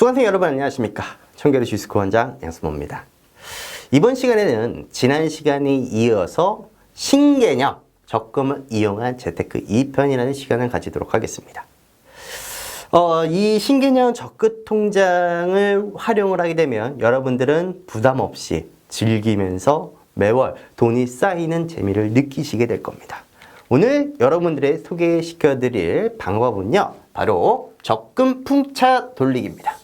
수강생 여러분 안녕하십니까? 청계리 주식코 원장 양승모입니다. 이번 시간에는 지난 시간에 이어서 신개념 적금을 이용한 재테크 2편이라는 시간을 가지도록 하겠습니다. 이 신개념 적금 통장을 활용을 하게 되면 여러분들은 부담 없이 즐기면서 매월 돈이 쌓이는 재미를 느끼시게 될 겁니다. 오늘 여러분들의 소개시켜 드릴 방법은요, 바로 적금 풍차 돌리기입니다.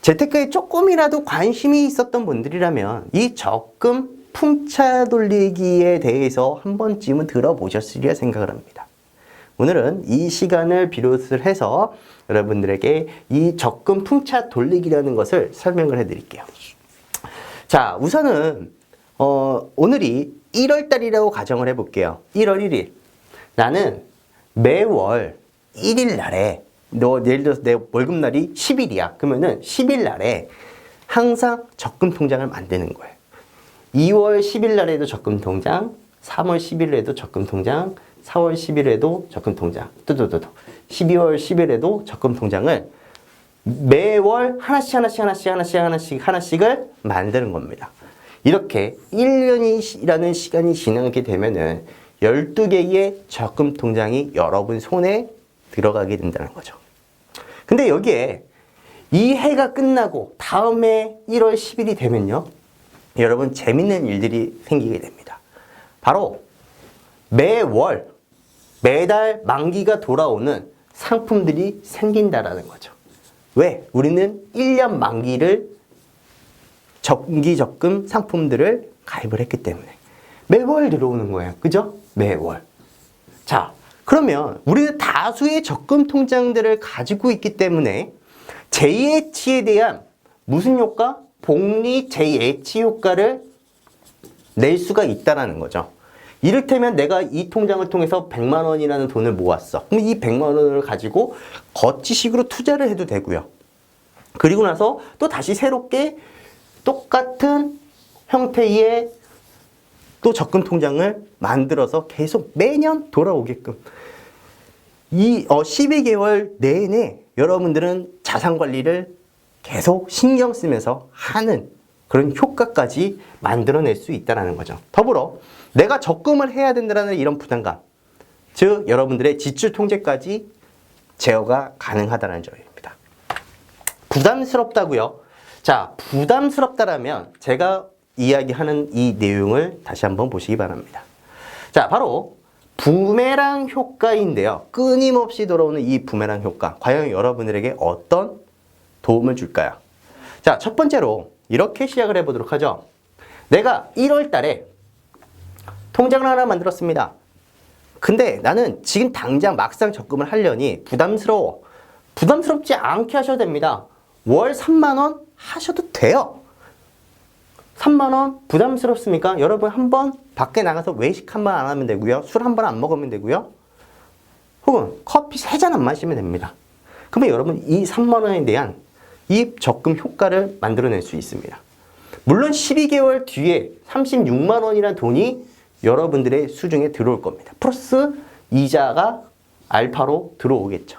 재테크에 조금이라도 관심이 있었던 분들이라면 이 적금 풍차 돌리기에 대해서 한 번쯤은 들어보셨으리라 생각을 합니다. 오늘은 이 시간을 비롯을 해서 여러분들에게 이 적금 풍차 돌리기라는 것을 설명을 해 드릴게요. 자, 우선은 오늘이 1월 달이라고 가정을 해 볼게요. 1월 1일. 나는 매월 1일 날에 예를 들어서 내 월급날이 10일이야. 그러면은 10일 날에 항상 적금 통장을 만드는 거예요. 2월 10일 날에도 적금 통장, 3월 10일에도 적금 통장, 4월 10일에도 적금 통장, 12월 10일에도 적금 통장을 매월 하나씩을 만드는 겁니다. 이렇게 1년이라는 시간이 지나게 되면은 12개의 적금 통장이 여러분 손에 들어가게 된다는 거죠. 근데 여기에 이 해가 끝나고 다음 해 1월 10일이 되면요, 여러분 재밌는 일들이 생기게 됩니다. 바로 매달 만기가 돌아오는 상품들이 생긴다라는 거죠. 왜? 우리는 1년 만기를 정기 적금 상품들을 가입을 했기 때문에 매월 들어오는 거예요. 그죠? 매월. 자, 그러면 우리는 다수의 적금 통장들을 가지고 있기 때문에 재예치에 대한 무슨 효과? 복리 재예치 효과를 낼 수가 있다는 거죠. 이를테면 내가 이 통장을 통해서 100만 원이라는 돈을 모았어. 그럼 이 100만 원을 가지고 거치식으로 투자를 해도 되고요. 그리고 나서 또 다시 새롭게 똑같은 형태의 또 적금 통장을 만들어서 계속 매년 돌아오게끔 이 12개월 내내 여러분들은 자산 관리를 계속 신경 쓰면서 하는 그런 효과까지 만들어낼 수 있다는 거죠. 더불어 내가 적금을 해야 된다는 이런 부담감, 즉 여러분들의 지출 통제까지 제어가 가능하다는 점입니다. 부담스럽다고요? 자, 부담스럽다라면 제가 이야기하는 이 내용을 다시 한번 보시기 바랍니다. 자, 바로 부메랑 효과인데요. 끊임없이 돌아오는 이 부메랑 효과, 과연 여러분들에게 어떤 도움을 줄까요? 자, 첫 번째로 이렇게 시작을 해보도록 하죠. 내가 1월 달에 통장을 하나 만들었습니다. 근데 나는 지금 당장 막상 적금을 하려니 부담스러워. 부담스럽지 않게 하셔도 됩니다. 월 3만 원 하셔도 돼요. 3만 원 부담스럽습니까? 여러분 한번 밖에 나가서 외식 한 번 안 하면 되고요. 술 한 번 안 먹으면 되고요. 혹은 커피 3잔 안 마시면 됩니다. 그러면 여러분 이 3만 원에 대한 이 적금 효과를 만들어낼 수 있습니다. 물론 12개월 뒤에 36만 원이라는 돈이 여러분들의 수중에 들어올 겁니다. 플러스 이자가 알파로 들어오겠죠.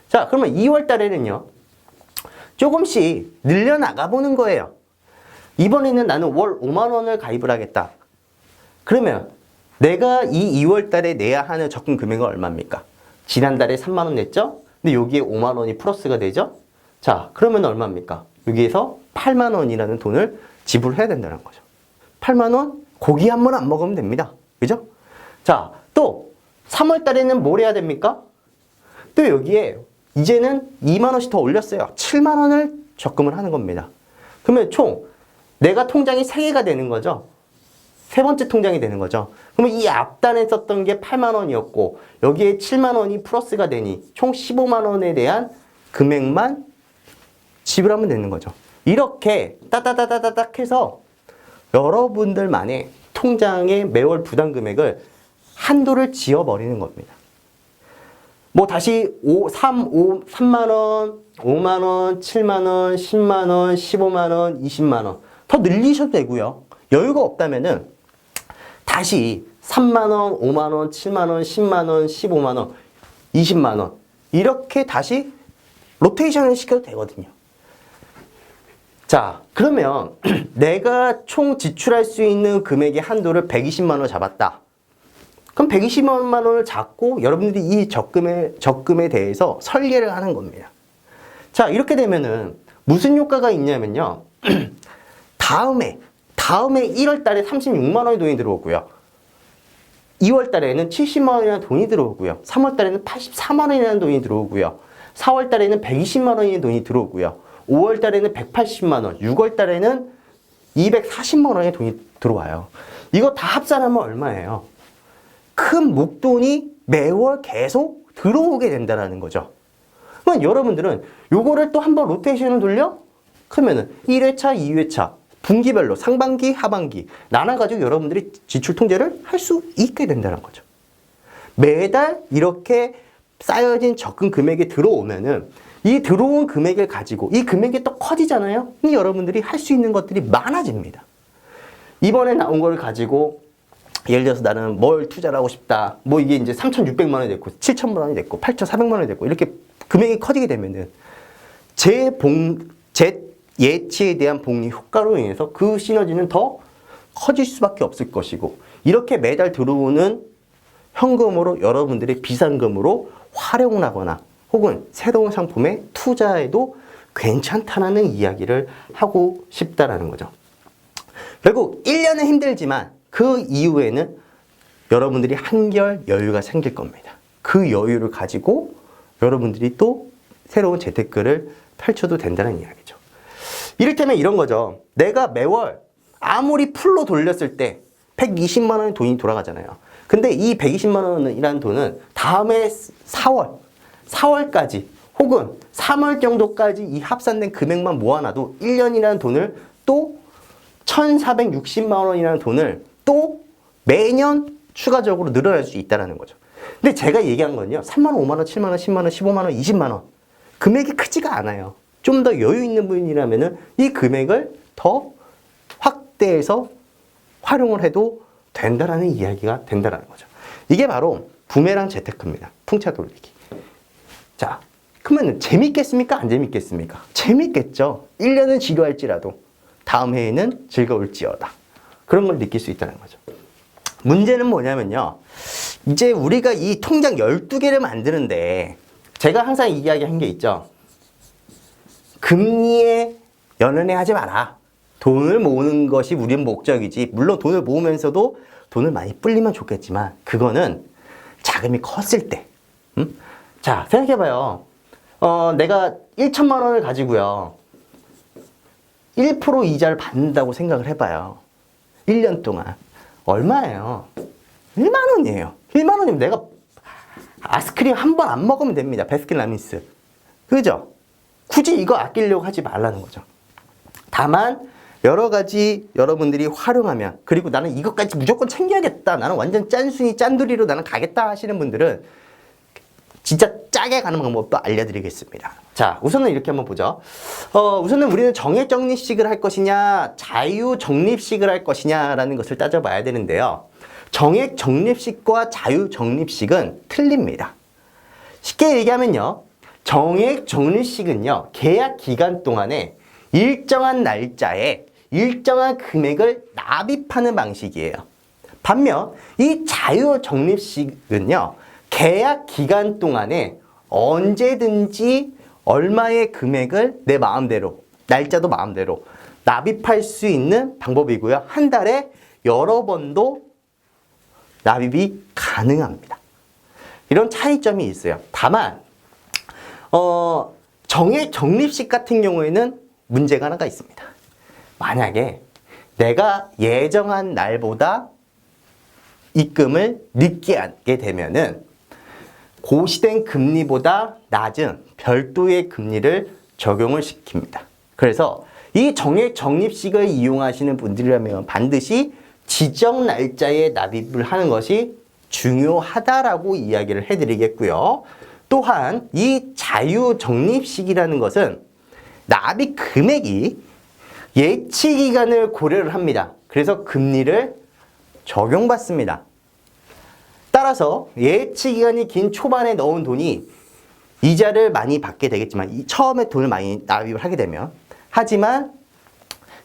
자, 그러면 2월 달에는요, 조금씩 늘려나가 보는 거예요. 이번에는 나는 월 5만 원을 가입을 하겠다. 그러면 내가 이 2월 달에 내야 하는 적금 금액은 얼마입니까? 지난달에 3만 원 냈죠? 근데 여기에 5만 원이 플러스가 되죠? 자, 그러면 얼마입니까? 여기에서 8만 원이라는 돈을 지불해야 된다는 거죠. 8만 원? 고기 한 번 안 먹으면 됩니다. 그죠? 자, 또 3월 달에는 뭘 해야 됩니까? 또 여기에 이제는 2만 원씩 더 올렸어요. 7만 원을 적금을 하는 겁니다. 그러면 총 내가 통장이 3개가 되는 거죠. 세 번째 통장이 되는 거죠. 그러면 이 앞단에 썼던 게 8만 원이었고 여기에 7만 원이 플러스가 되니 총 15만 원에 대한 금액만 지불하면 되는 거죠. 이렇게 따다다다닥 해서 여러분들만의 통장의 매월 부담 금액을 한도를 지어버리는 겁니다. 뭐 다시 3만 원, 5만 원, 7만 원, 10만 원, 15만 원, 20만 원 더 늘리셔도 되고요. 여유가 없다면은 다시 3만 원, 5만 원, 7만 원, 10만 원, 15만 원, 20만 원 이렇게 다시 로테이션을 시켜도 되거든요. 자, 그러면 내가 총 지출할 수 있는 금액의 한도를 120만 원 잡았다. 그럼 120만 원을 잡고 여러분들이 이 적금에 대해서 설계를 하는 겁니다. 자, 이렇게 되면은 무슨 효과가 있냐면요. 다음에 1월 달에 36만 원의 돈이 들어오고요. 2월 달에는 70만 원이라는 돈이 들어오고요. 3월 달에는 84만 원이라는 돈이 들어오고요. 4월 달에는 120만 원의 돈이 들어오고요. 5월 달에는 180만 원, 6월 달에는 240만 원의 돈이 들어와요. 이거 다 합산하면 얼마예요? 큰 목돈이 매월 계속 들어오게 된다는 거죠. 그러면 여러분들은 요거를 또 한번 로테이션을 돌려? 그러면은 1회차, 2회차, 분기별로 상반기, 하반기 나눠가지고 여러분들이 지출 통제를 할 수 있게 된다는 거죠. 매달 이렇게 쌓여진 적금 금액이 들어오면은 이 들어온 금액을 가지고 이 금액이 또 커지잖아요. 이 여러분들이 할 수 있는 것들이 많아집니다. 이번에 나온 걸 가지고 예를 들어서 나는 뭘 투자를 하고 싶다. 뭐 이게 이제 3,600만 원이 됐고 7,000만 원이 됐고 8,400만 원이 됐고 이렇게 금액이 커지게 되면은 제 예치에 대한 복리 효과로 인해서 그 시너지는 더 커질 수밖에 없을 것이고 이렇게 매달 들어오는 현금으로 여러분들의 비상금으로 활용을 하거나 혹은 새로운 상품에 투자해도 괜찮다라는 이야기를 하고 싶다라는 거죠. 결국 1년은 힘들지만 그 이후에는 여러분들이 한결 여유가 생길 겁니다. 그 여유를 가지고 여러분들이 또 새로운 재테크를 펼쳐도 된다는 이야기죠. 이를테면 이런 거죠. 내가 매월 아무리 풀로 돌렸을 때 120만 원의 돈이 돌아가잖아요. 근데 이 120만 원이라는 돈은 다음에 4월까지 혹은 3월 정도까지 이 합산된 금액만 모아놔도 1년이라는 돈을 또 1,460만 원이라는 돈을 또 매년 추가적으로 늘어날 수 있다는 거죠. 근데 제가 얘기한 건요. 3만 원, 5만 원, 7만 원, 10만 원, 15만 원, 20만 원. 금액이 크지가 않아요. 좀 더 여유 있는 분이라면은 이 금액을 더 확대해서 활용을 해도 된다라는 이야기가 된다라는 거죠. 이게 바로 부메랑 재테크입니다. 풍차 돌리기. 자, 그러면 재밌겠습니까? 안 재밌겠습니까? 재밌겠죠. 1년은 지루할지라도 다음 해에는 즐거울지어다. 그런 걸 느낄 수 있다는 거죠. 문제는 뭐냐면요. 이제 우리가 이 통장 12개를 만드는데 제가 항상 이야기한 게 있죠. 금리에 연연해 하지 마라. 돈을 모으는 것이 우리의 목적이지. 물론 돈을 모으면서도 돈을 많이 불리면 좋겠지만 그거는 자금이 컸을 때. 자, 생각해봐요. 내가 1천만 원을 가지고요. 1% 이자를 받는다고 생각을 해봐요. 1년 동안. 얼마예요? 1만 원이에요. 1만 원이면 내가 아이스크림 한 번 안 먹으면 됩니다. 바스킨라빈스. 그죠? 굳이 이거 아끼려고 하지 말라는 거죠. 다만 여러 가지 여러분들이 활용하면 그리고 나는 이것까지 무조건 챙겨야겠다. 나는 완전 짠순이 짠두리로 나는 가겠다 하시는 분들은 진짜 짜게 가는 방법도 알려드리겠습니다. 자, 우선은 이렇게 한번 보죠. 우선은 우리는 정액 적립식을 할 것이냐 자유 적립식을 할 것이냐라는 것을 따져봐야 되는데요. 정액 적립식과 자유 적립식은 틀립니다. 쉽게 얘기하면요. 정액 적립식은요. 계약 기간 동안에 일정한 날짜에 일정한 금액을 납입하는 방식이에요. 반면 이 자유 적립식은요. 계약 기간 동안에 언제든지 얼마의 금액을 내 마음대로, 날짜도 마음대로 납입할 수 있는 방법이고요. 한 달에 여러 번도 납입이 가능합니다. 이런 차이점이 있어요. 다만 정액 적립식 같은 경우에는 문제가 하나가 있습니다. 만약에 내가 예정한 날보다 입금을 늦게 하게 되면은 고시된 금리보다 낮은 별도의 금리를 적용을 시킵니다. 그래서 이 정액 적립식을 이용하시는 분들이라면 반드시 지정 날짜에 납입을 하는 것이 중요하다라고 이야기를 해드리겠고요. 또한 이 자유 적립식이라는 것은 납입 금액이 예치 기간을 고려를 합니다. 그래서 금리를 적용받습니다. 따라서 예치 기간이 긴 초반에 넣은 돈이 이자를 많이 받게 되겠지만 처음에 돈을 많이 납입을 하게 되면 하지만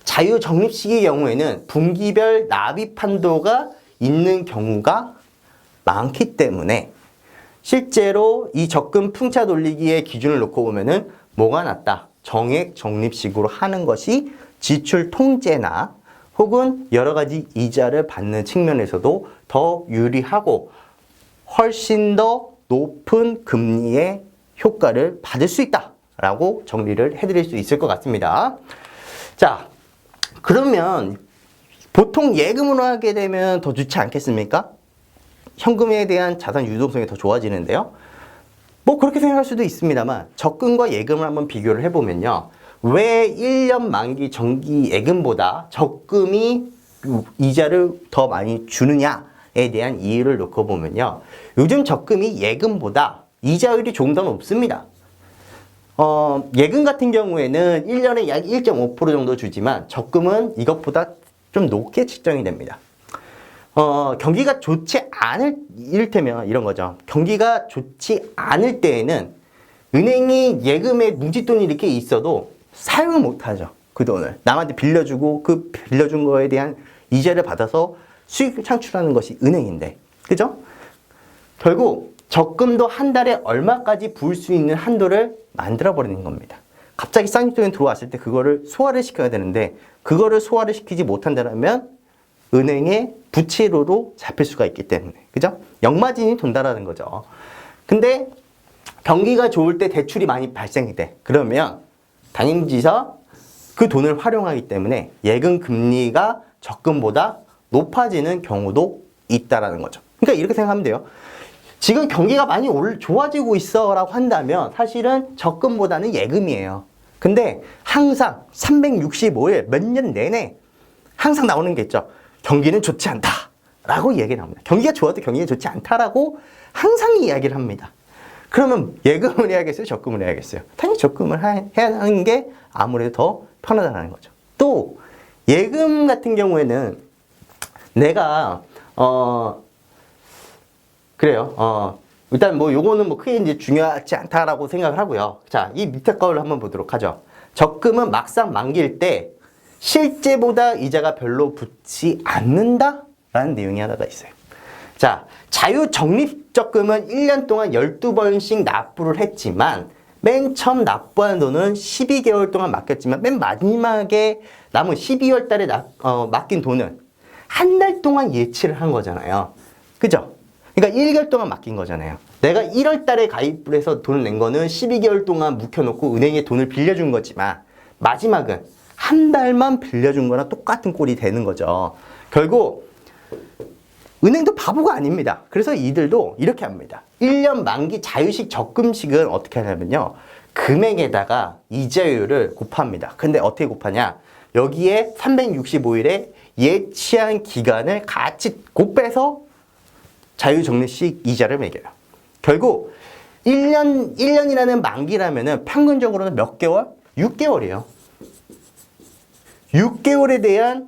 자유적립식의 경우에는 분기별 납입 한도가 있는 경우가 많기 때문에 실제로 이 적금 풍차 돌리기의 기준을 놓고 보면은 뭐가 낫다? 정액 적립식으로 하는 것이 지출 통제나 혹은 여러 가지 이자를 받는 측면에서도 더 유리하고 훨씬 더 높은 금리의 효과를 받을 수 있다라고 정리를 해드릴 수 있을 것 같습니다. 자, 그러면 보통 예금으로 하게 되면 더 좋지 않겠습니까? 현금에 대한 자산 유동성이 더 좋아지는데요. 뭐 그렇게 생각할 수도 있습니다만 적금과 예금을 한번 비교를 해보면요. 왜 1년 만기 정기 예금보다 적금이 이자를 더 많이 주느냐에 대한 이유를 놓고 보면요. 요즘 적금이 예금보다 이자율이 조금 더 높습니다. 예금 같은 경우에는 1년에 약 1.5% 정도 주지만 적금은 이것보다 좀 높게 책정이 됩니다. 경기가 좋지 않을, 이를테면 이런 거죠. 경기가 좋지 않을 때에는 은행이 예금에 뭉칫돈이 이렇게 있어도 사용을 못 하죠. 그 돈을. 남한테 빌려주고 그 빌려준 거에 대한 이자를 받아서 수익을 창출하는 것이 은행인데. 그죠? 결국 적금도 한 달에 얼마까지 부을 수 있는 한도를 만들어버리는 겁니다. 갑자기 쌍용돈이 들어왔을 때 그거를 소화를 시켜야 되는데 그거를 소화를 시키지 못한다면 은행의 부채로로 잡힐 수가 있기 때문에. 그죠? 역마진이 돈다라는 거죠. 근데 경기가 좋을 때 대출이 많이 발생이 돼. 그러면 당연지사 그 돈을 활용하기 때문에 예금 금리가 적금보다 높아지는 경우도 있다라는 거죠. 그러니까 이렇게 생각하면 돼요. 지금 경기가 많이 좋아지고 있어 라고 한다면 사실은 적금보다는 예금이에요. 근데 항상 365일 몇 년 내내 항상 나오는 게 있죠. 경기는 좋지 않다 라고 얘기 나옵니다. 경기가 좋아도 경기가 좋지 않다라고 항상 이야기를 합니다. 그러면 예금을 해야겠어요? 적금을 해야겠어요? 당연히 적금을 해야 하는 게 아무래도 더 편하다는 거죠. 또 예금 같은 경우에는 내가 그래요. 일단 뭐 요거는 뭐 크게 이제 중요하지 않다라고 생각을 하고요. 자, 이 밑에 거를 한번 보도록 하죠. 적금은 막상 만기일 때 실제보다 이자가 별로 붙지 않는다라는 내용이 하나가 있어요. 자, 자유적립적금은 1년 동안 12번씩 납부를 했지만 맨 처음 납부한 돈은 12개월 동안 맡겼지만 맨 마지막에 남은 12월 달에 맡긴 돈은 한 달 동안 예치를 한 거잖아요. 그죠? 그러니까 1개월 동안 맡긴 거잖아요. 내가 1월 달에 가입을 해서 돈을 낸 거는 12개월 동안 묵혀놓고 은행에 돈을 빌려준 거지만 마지막은 한 달만 빌려준 거랑 똑같은 꼴이 되는 거죠. 결국 은행도 바보가 아닙니다. 그래서 이들도 이렇게 합니다. 1년 만기 자유식 적금식은 어떻게 하냐면요. 금액에다가 이자율을 곱합니다. 근데 어떻게 곱하냐? 여기에 365일에 예치한 기간을 같이 곱해서 자유적립식 이자를 매겨요. 결국 1년이라는 만기라면은 평균적으로는 몇 개월? 6개월이에요. 6개월에 대한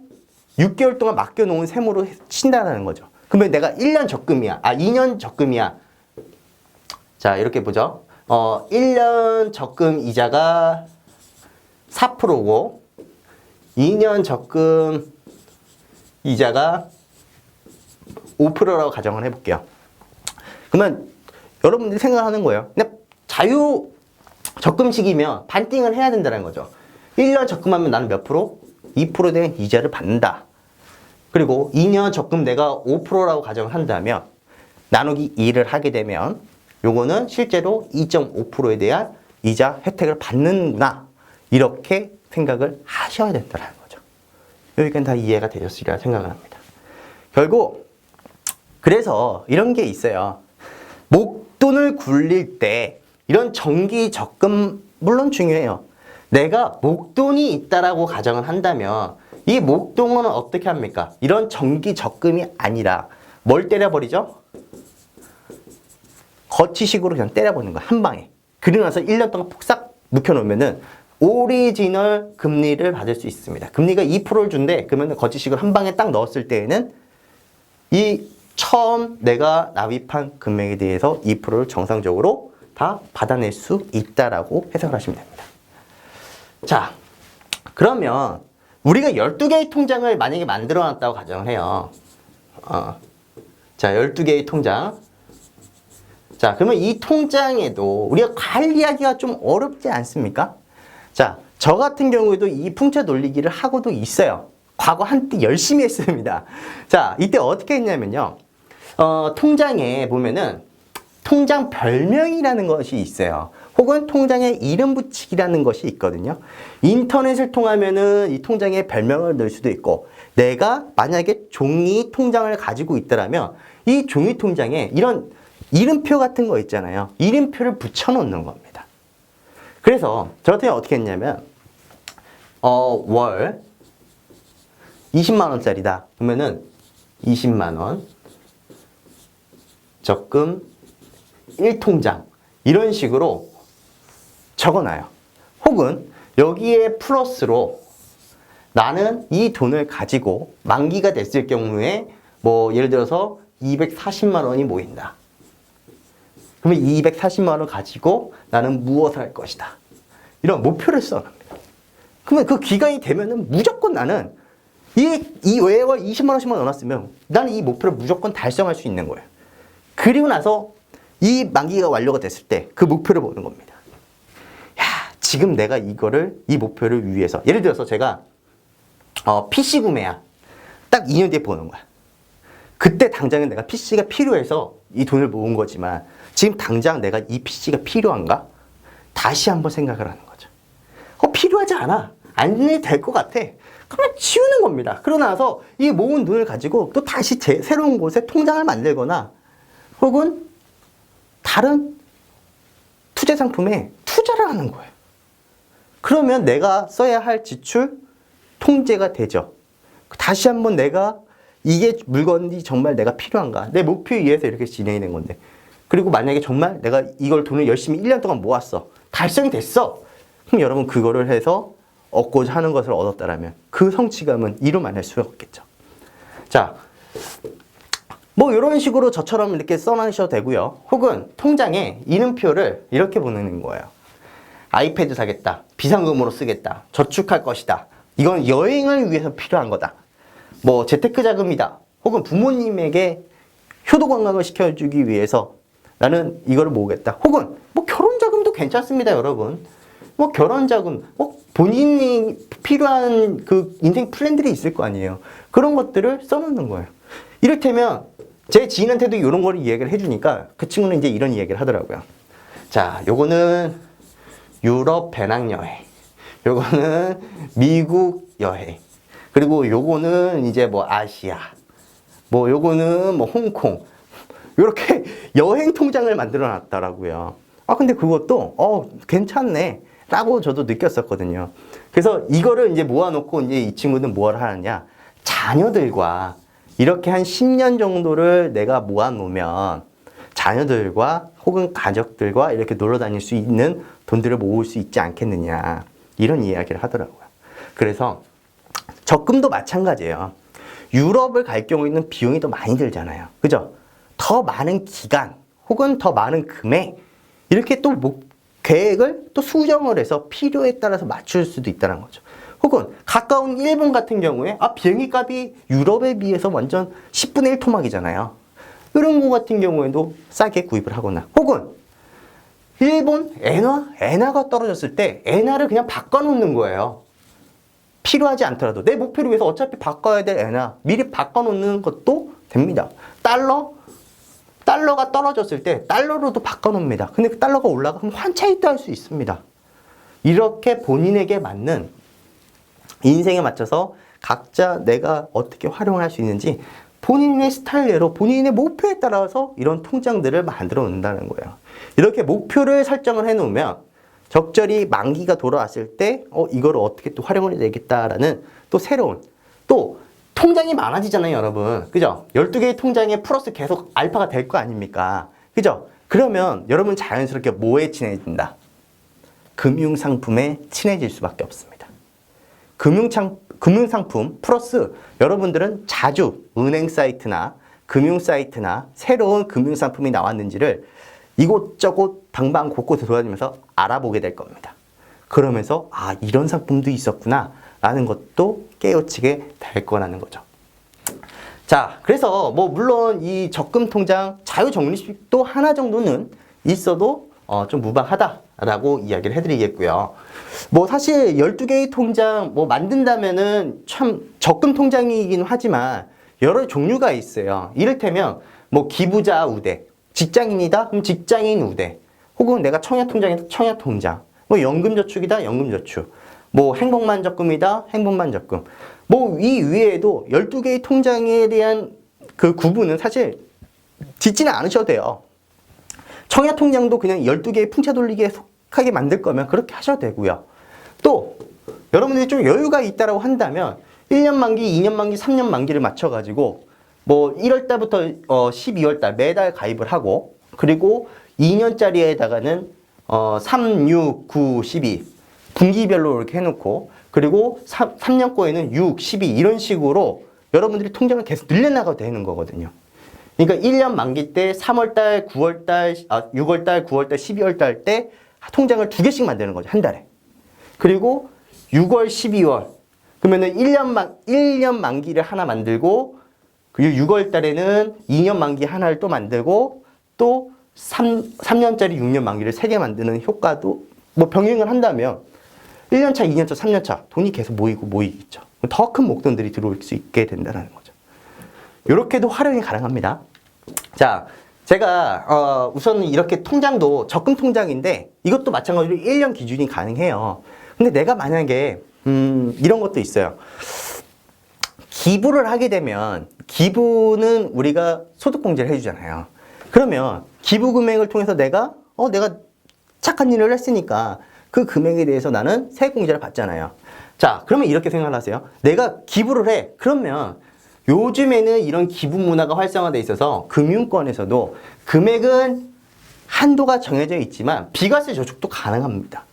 6개월 동안 맡겨놓은 셈으로 친다는 거죠. 그러면 내가 1년 적금이야. 2년 적금이야. 자, 이렇게 보죠. 1년 적금 이자가 4%고 2년 적금 이자가 5%라고 가정을 해볼게요. 그러면 여러분들이 생각하는 거예요. 근데 자유 적금식이면 반띵을 해야 된다는 거죠. 1년 적금하면 나는 몇 프로? 2% 된 이자를 받는다. 그리고 2년 적금 내가 5%라고 가정을 한다면 나누기 2를 하게 되면 요거는 실제로 2.5%에 대한 이자 혜택을 받는구나. 이렇게 생각을 하셔야 된다는 거죠. 여기까지 다 이해가 되셨으리라 생각을 합니다. 결국 그래서 이런 게 있어요. 목돈을 굴릴 때 이런 정기 적금 물론 중요해요. 내가 목돈이 있다라고 가정을 한다면 이 목돈은 어떻게 합니까? 이런 정기 적금이 아니라 뭘 때려버리죠? 거치식으로 그냥 때려버리는 거야. 한 방에. 그러고 나서 1년 동안 푹싹 묵혀놓으면은 오리지널 금리를 받을 수 있습니다. 금리가 2%를 준대. 그러면 거치식을 한 방에 딱 넣었을 때에는 이 처음 내가 납입한 금액에 대해서 2%를 정상적으로 다 받아낼 수 있다라고 해석을 하시면 됩니다. 자, 그러면 우리가 12개의 통장을 만약에 만들어 놨다고 가정을 해요. 자, 12개의 통장. 자, 그러면 이 통장에도 우리가 관리하기가 좀 어렵지 않습니까? 자, 저 같은 경우에도 이 풍차 돌리기를 하고도 있어요. 과거 한때 열심히 했습니다. 자, 이때 어떻게 했냐면요. 통장에 보면은 통장 별명이라는 것이 있어요. 혹은 통장에 이름 붙이기라는 것이 있거든요. 인터넷을 통하면은 이 통장에 별명을 넣을 수도 있고, 내가 만약에 종이 통장을 가지고 있더라면 이 종이 통장에 이런 이름표 같은 거 있잖아요. 이름표를 붙여 놓는 겁니다. 그래서 저 같은 경우 어떻게 했냐면 월 20만 원짜리다. 그러면은 20만 원 적금 1통장 이런 식으로 적어놔요. 혹은 여기에 플러스로 나는 이 돈을 가지고 만기가 됐을 경우에 뭐 예를 들어서 240만 원이 모인다. 그러면 240만 원을 가지고 나는 무엇을 할 것이다. 이런 목표를 써납니다. 그러면 그 기간이 되면은 무조건 나는 이 외월 20만 원씩만 넣어놨으면 나는 이 목표를 무조건 달성할 수 있는 거예요. 그리고 나서 이 만기가 완료가 됐을 때 그 목표를 보는 겁니다. 야, 지금 내가 이 목표를 위해서 예를 들어서 제가 PC 구매야. 딱 2년 뒤에 보는 거야. 그때 당장은 내가 PC가 필요해서 이 돈을 모은 거지만 지금 당장 내가 이 PC가 필요한가? 다시 한번 생각을 하는 거죠. 필요하지 않아. 안 해도 될 것 같아. 그러면 지우는 겁니다. 그러고 나서 이 모은 돈을 가지고 또 다시 새로운 곳에 통장을 만들거나 혹은 다른 투자 상품에 투자를 하는 거예요. 그러면 내가 써야 할 지출 통제가 되죠. 다시 한번 내가 이게 물건이 정말 내가 필요한가? 내 목표에 의해서 이렇게 진행이 된 건데. 그리고 만약에 정말 내가 이걸 돈을 열심히 1년 동안 모았어. 달성이 됐어. 그럼 여러분 그거를 해서 얻고자 하는 것을 얻었다라면 그 성취감은 이루만할 수 없겠죠. 자, 뭐 이런 식으로 저처럼 이렇게 써놓으셔도 되고요. 혹은 통장에 이름표를 이렇게 보내는 거예요. 아이패드 사겠다. 비상금으로 쓰겠다. 저축할 것이다. 이건 여행을 위해서 필요한 거다. 뭐 재테크 자금이다. 혹은 부모님에게 효도 관광을 시켜주기 위해서 나는 이거를 모으겠다. 혹은 뭐 결혼 자금도 괜찮습니다, 여러분. 뭐 결혼 자금, 본인이 필요한 그 인생 플랜들이 있을 거 아니에요. 그런 것들을 써놓는 거예요. 이를테면 제 지인한테도 이런 거를 이야기를 해주니까 그 친구는 이제 이런 이야기를 하더라고요. 자, 요거는 유럽 배낭여행, 요거는 미국 여행, 그리고 요거는 이제 뭐 아시아, 뭐 요거는 뭐 홍콩, 요렇게 여행 통장을 만들어 놨더라고요. 근데 그것도 괜찮네 라고 저도 느꼈었거든요. 그래서 이거를 이제 모아놓고 이제 이 친구는 뭘 하느냐, 자녀들과 이렇게 한 10년 정도를 내가 모아놓으면 자녀들과 혹은 가족들과 이렇게 놀러 다닐 수 있는 돈들을 모을 수 있지 않겠느냐, 이런 이야기를 하더라고요. 그래서 적금도 마찬가지예요. 유럽을 갈 경우에는 비용이 더 많이 들잖아요. 그죠? 더 많은 기간 혹은 더 많은 금액 이렇게 또 계획을 또 수정을 해서 필요에 따라서 맞출 수도 있다는 거죠. 혹은 가까운 일본 같은 경우에 비행기 값이 유럽에 비해서 완전 10분의 1 토막이잖아요. 이런 거 같은 경우에도 싸게 구입을 하거나, 혹은 일본 엔화가 떨어졌을 때 엔화를 그냥 바꿔놓는 거예요. 필요하지 않더라도 내 목표를 위해서 어차피 바꿔야 될 엔화 미리 바꿔놓는 것도 됩니다. 달러가 떨어졌을 때 달러로도 바꿔놓습니다. 근데 그 달러가 올라가면 환차익도 할 수 있습니다. 이렇게 본인에게 맞는, 인생에 맞춰서 각자 내가 어떻게 활용할 수 있는지 본인의 스타일대로 본인의 목표에 따라서 이런 통장들을 만들어 놓는다는 거예요. 이렇게 목표를 설정을 해 놓으면 적절히 만기가 돌아왔을 때 이거를 어떻게 또 활용을 해야 되겠다라는 또 새로운, 또 통장이 많아지잖아요, 여러분. 그죠? 12개의 통장에 플러스 계속 알파가 될 거 아닙니까? 그죠? 그러면 여러분 자연스럽게 뭐에 친해진다? 금융상품에 친해질 수밖에 없습니다. 금융상품 플러스 여러분들은 자주 은행 사이트나 금융 사이트나 새로운 금융상품이 나왔는지를 이곳저곳 방방곳곳에 돌아다니면서 알아보게 될 겁니다. 그러면서 이런 상품도 있었구나 라는 것도 깨우치게 될 거라는 거죠. 자, 그래서 뭐 물론 이 적금 통장 자유적립식도 하나 정도는 있어도 좀 무방하다라고 이야기를 해드리겠고요. 뭐 사실 12개의 통장 뭐 만든다면은 참 적금 통장이긴 하지만 여러 종류가 있어요. 이를테면 뭐 기부자 우대, 직장인이다? 그럼 직장인 우대, 혹은 내가 청약통장이다? 청약통장, 뭐 연금저축이다? 연금저축, 뭐 행복만적금이다? 행복만적금. 뭐 이 위에도 12개의 통장에 대한 그 구분은 사실 짓지는 않으셔도 돼요. 청약통장도 그냥 12개의 풍차 돌리기에 속하게 만들 거면 그렇게 하셔도 되고요. 또 여러분들이 좀 여유가 있다라고 한다면 1년 만기, 2년 만기, 3년 만기를 맞춰가지고 뭐 1월 달부터 12월 달 매달 가입을 하고, 그리고 2년짜리에다가는 3, 6, 9, 12 분기별로 이렇게 해놓고, 그리고 3년 거에는 6, 12 이런 식으로 여러분들이 통장을 계속 늘려나가도 되는 거거든요. 그러니까 1년 만기 때 3월달, 9월달, 6월달, 9월달, 12월달 때 통장을 2개씩 만드는 거죠. 한 달에. 그리고 6월, 12월 그러면은 1년 만기를 하나 만들고, 그리고 6월 달에는 2년 만기 하나를 또 만들고, 또 3년짜리 6년 만기를 3개 만드는 효과도 뭐 병행을 한다면 1년차, 2년차, 3년차 돈이 계속 모이겠죠. 더 큰 목돈들이 들어올 수 있게 된다는 거죠. 이렇게도 활용이 가능합니다. 자, 제가 우선 이렇게 통장도 적금 통장인데 이것도 마찬가지로 1년 기준이 가능해요. 근데 내가 만약에 이런 것도 있어요. 기부를 하게 되면, 기부는 우리가 소득공제를 해주잖아요. 그러면 기부 금액을 통해서 내가 착한 일을 했으니까 그 금액에 대해서 나는 세액공제를 받잖아요. 자, 그러면 이렇게 생각을 하세요. 내가 기부를 해. 그러면 요즘에는 이런 기부 문화가 활성화되어 있어서 금융권에서도 금액은 한도가 정해져 있지만 비과세 저축도 가능합니다.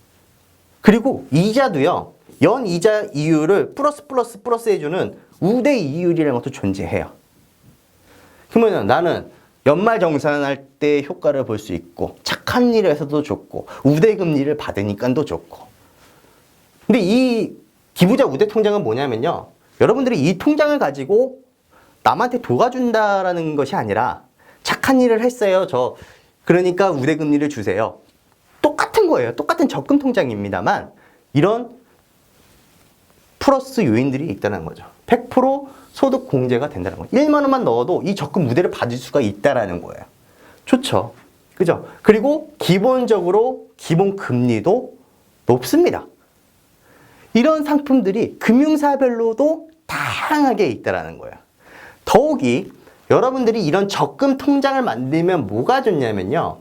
그리고 이자도요, 연 이자 이율을 플러스 해주는 우대 이율이라는 것도 존재해요. 그러면 나는 연말 정산할 때 효과를 볼 수 있고, 착한 일을 해서도 좋고, 우대 금리를 받으니까 또 좋고. 근데 이 기부자 우대 통장은 뭐냐면요, 여러분들이 이 통장을 가지고 남한테 도와준다라는 것이 아니라 착한 일을 했어요. 그러니까 우대 금리를 주세요. 똑같은 거예요. 똑같은 적금 통장입니다만 이런 플러스 요인들이 있다는 거죠. 100% 소득 공제가 된다는 거예요. 1만 원만 넣어도 이 적금 우대를 받을 수가 있다라는 거예요. 좋죠. 그죠? 그리고 기본적으로 기본 금리도 높습니다. 이런 상품들이 금융사별로도 다양하게 있다라는 거예요. 더욱이 여러분들이 이런 적금 통장을 만들면 뭐가 좋냐면요,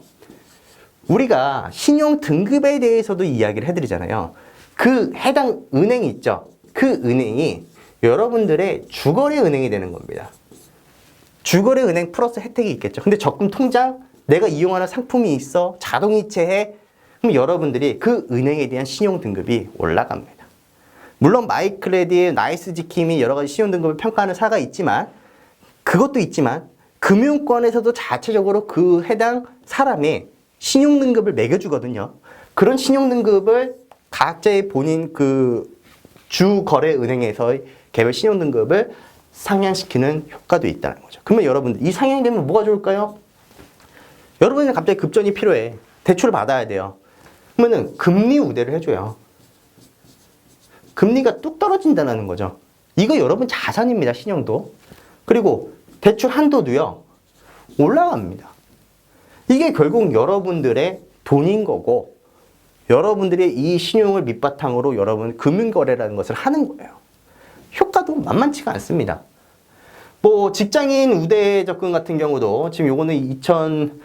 우리가 신용 등급에 대해서도 이야기를 해드리잖아요. 그 해당 은행이 있죠. 그 은행이 여러분들의 주거래 은행이 되는 겁니다. 주거래 은행 플러스 혜택이 있겠죠. 근데 적금 통장, 내가 이용하는 상품이 있어, 자동이체해, 그럼 여러분들이 그 은행에 대한 신용 등급이 올라갑니다. 물론 마이크레딧, 나이스지킴이 여러 가지 신용 등급을 평가하는 사가 있지만, 그것도 있지만 금융권에서도 자체적으로 그 해당 사람의 신용 등급을 매겨주거든요. 그런 신용 등급을 각자의 본인 그 주거래 은행에서의 개별 신용 등급을 상향시키는 효과도 있다는 거죠. 그러면 여러분들 이 상향되면 뭐가 좋을까요? 여러분이 갑자기 급전이 필요해. 대출을 받아야 돼요. 그러면은 금리 우대를 해줘요. 금리가 뚝 떨어진다는 거죠. 이거 여러분 자산입니다. 신용도. 그리고 대출 한도도요, 올라갑니다. 이게 결국 여러분들의 돈인 거고, 여러분들의 이 신용을 밑바탕으로 여러분 금융거래라는 것을 하는 거예요. 효과도 만만치가 않습니다. 뭐 직장인 우대 적금 같은 경우도 지금 요거는 지금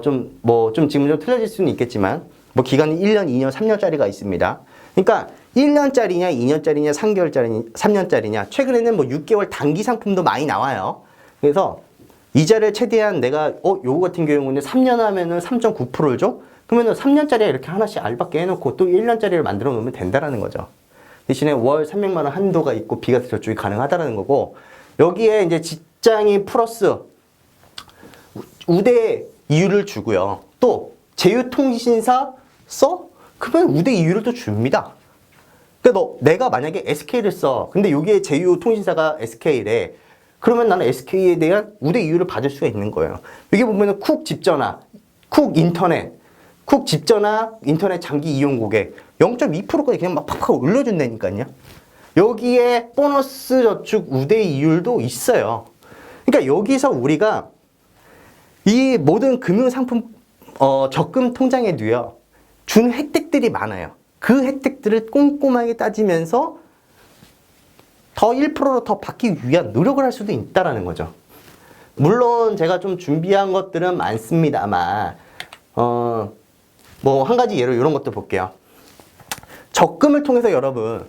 좀 틀려질 수는 있겠지만, 뭐 기간이 1년, 2년, 3년짜리가 있습니다. 그러니까 1년짜리냐, 2년짜리냐, 3개월짜리냐, 3년짜리냐, 최근에는 뭐 6개월 단기 상품도 많이 나와요. 그래서 이자를 최대한 내가 요거 같은 경우는 3년 하면은 3.9%를 줘? 그러면은 3년짜리 이렇게 하나씩 알밖에 해놓고 또 1년짜리를 만들어 놓으면 된다라는 거죠. 대신에 월 300만 원 한도가 있고 비과세 저축이 가능하다라는 거고, 여기에 이제 직장인 플러스 우대 이율을 주고요. 또 제휴통신사 써? 그러면 우대 이율을 또 줍니다. 그러니까 내가 만약에 SK를 써. 근데 여기에 제휴 통신사가 SK래. 그러면 나는 SK에 대한 우대 이율을 받을 수가 있는 거예요. 여기 보면은 쿡 집전화, 쿡 인터넷, 쿡 집전화 인터넷 장기 이용 고객 0.2%까지 그냥 막 팍팍 올려준다니까요. 여기에 보너스 저축 우대 이율도 있어요. 그러니까 여기서 우리가 이 모든 금융 상품 적금 통장에도요 준 혜택들이 많아요. 그 혜택들을 꼼꼼하게 따지면서 더 1%로 더 받기 위한 노력을 할 수도 있다라는 거죠. 물론 제가 좀 준비한 것들은 많습니다만 뭐 한 가지 예로 이런 것도 볼게요. 적금을 통해서 여러분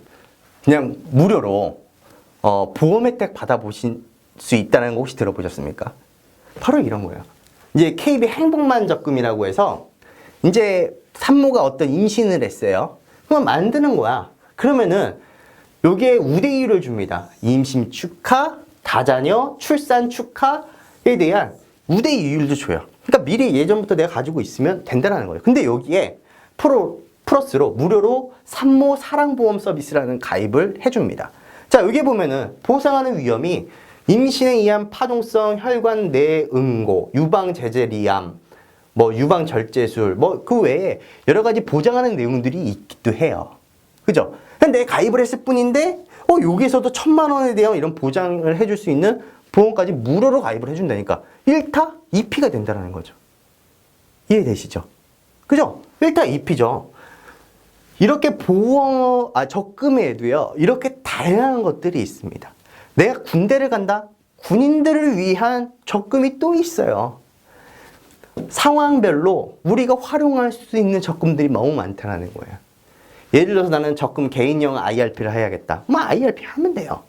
그냥 무료로 보험 혜택 받아보실 수 있다는 거 혹시 들어보셨습니까? 바로 이런 거예요. 이제 KB 행복만 적금이라고 해서 이제 산모가 어떤 임신을 했어요. 그럼 만드는 거야. 그러면은 여기에 우대이율을 줍니다. 임신 축하, 다자녀, 출산 축하에 대한 우대이율도 줘요. 그러니까 미리 예전부터 내가 가지고 있으면 된다는 거예요. 근데 여기에 플러스로 무료로 산모 사랑보험 서비스라는 가입을 해줍니다. 자, 여기 보면은 보상하는 위험이 임신에 의한 파동성 혈관 내응고, 유방제제리암, 뭐 유방절제술, 뭐 그 외에 여러 가지 보장하는 내용들이 있기도 해요. 그죠? 근데 가입을 했을 뿐인데 여기에서도 1,000만 원에 대한 이런 보장을 해줄 수 있는 보험까지 무료로 가입을 해준다니까 1타 2피가 된다는 거죠. 이해되시죠? 그죠? 1타 2피죠. 이렇게 적금에도요 이렇게 다양한 것들이 있습니다. 내가 군대를 간다? 군인들을 위한 적금이 또 있어요. 상황별로 우리가 활용할 수 있는 적금들이 너무 많다는 거예요. 예를 들어서 나는 적금 개인형 IRP를 해야겠다. 뭐 IRP 하면 돼요.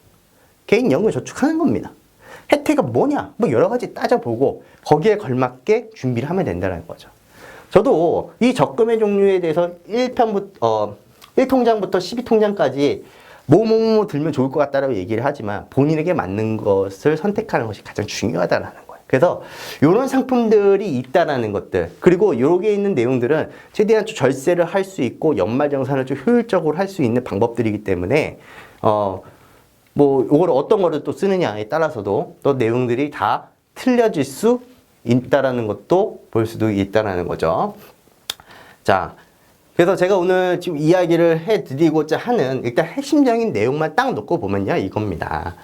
개인연금 저축하는 겁니다. 혜택은 뭐냐? 뭐 여러 가지 따져보고 거기에 걸맞게 준비를 하면 된다는 거죠. 저도 이 적금의 종류에 대해서 1통장부터 12통장까지 뭐 들면 좋을 것 같다라고 얘기를 하지만 본인에게 맞는 것을 선택하는 것이 가장 중요하다는 거예요. 그래서 이런 상품들이 있다라는 것들, 그리고 여기에 있는 내용들은 최대한 좀 절세를 할 수 있고 연말정산을 좀 효율적으로 할 수 있는 방법들이기 때문에 뭐 이걸 어떤 거를 또 쓰느냐에 따라서도 또 내용들이 다 틀려질 수 있다라는 것도 볼 수도 있다라는 거죠. 자, 그래서 제가 오늘 지금 이야기를 해드리고자 하는 일단 핵심적인 내용만 딱 놓고 보면요 이겁니다.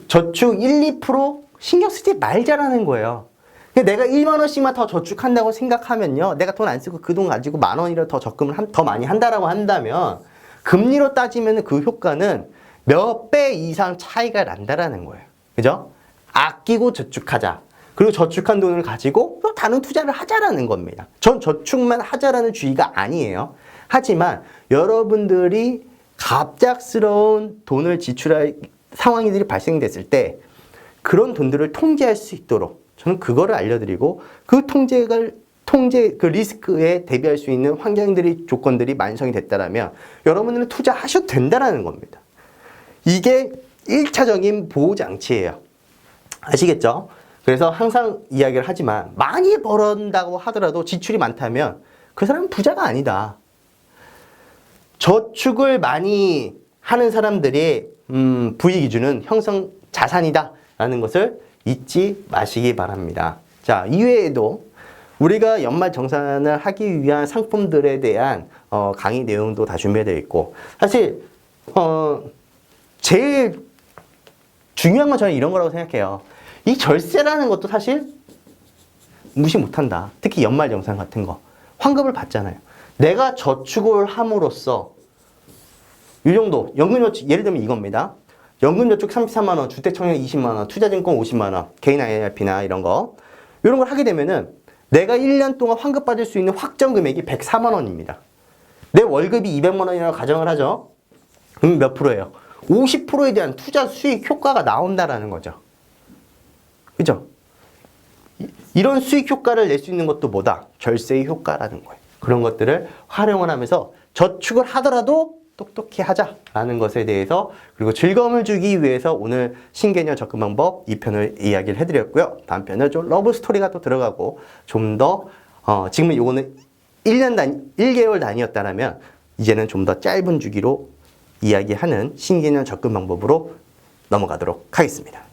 저축 1, 2% 신경 쓰지 말자라는 거예요. 내가 1만 원씩만 더 저축한다고 생각하면요, 내가 돈 안 쓰고 그 돈 가지고 만 원이라도 더 적금을 더 많이 한다라고 한다면 금리로 따지면 그 효과는 몇 배 이상 차이가 난다라는 거예요. 그죠? 아끼고 저축하자. 그리고 저축한 돈을 가지고 또 다른 투자를 하자라는 겁니다. 전 저축만 하자라는 주의가 아니에요. 하지만 여러분들이 갑작스러운 돈을 지출할 상황들이 발생됐을 때 그런 돈들을 통제할 수 있도록 저는 그거를 알려드리고 그 그 리스크에 대비할 수 있는 환경들이 조건들이 만성이 됐다라면 여러분들은 투자하셔도 된다라는 겁니다. 이게 1차적인 보호장치예요. 아시겠죠? 그래서 항상 이야기를 하지만 많이 벌었다고 하더라도 지출이 많다면 그 사람은 부자가 아니다. 저축을 많이 하는 사람들의 부의 기준은 형성 자산이다 라는 것을 잊지 마시기 바랍니다. 자, 이외에도 우리가 연말 정산을 하기 위한 상품들에 대한 강의 내용도 다 준비되어 있고, 사실 제일 중요한 건 저는 이런 거라고 생각해요. 이 절세라는 것도 사실 무시 못한다. 특히 연말 정산 같은 거 환급을 받잖아요. 내가 저축을 함으로써 이 정도 연금저축, 예를 들면 이겁니다. 연금저축 33만 원, 주택청약 20만 원, 투자증권 50만 원, 개인 IRP나 이런 거 걸 하게 되면은 내가 1년 동안 환급받을 수 있는 확정 금액이 104만 원입니다. 내 월급이 200만 원이라고 가정을 하죠. 그럼 몇 프로예요? 50%에 대한 투자 수익 효과가 나온다라는 거죠. 그죠? 이런 수익 효과를 낼 수 있는 것도 뭐다? 절세의 효과라는 거예요. 그런 것들을 활용을 하면서 저축을 하더라도 똑똑히 하자라는 것에 대해서, 그리고 즐거움을 주기 위해서 오늘 신개념 접근 방법 2편을 이야기를 해드렸고요. 다음 편은 좀 러브 스토리가 또 들어가고 좀 더 지금은 요거는 1개월 단위였다면 이제는 좀 더 짧은 주기로 이야기하는 신개념 접근 방법으로 넘어가도록 하겠습니다.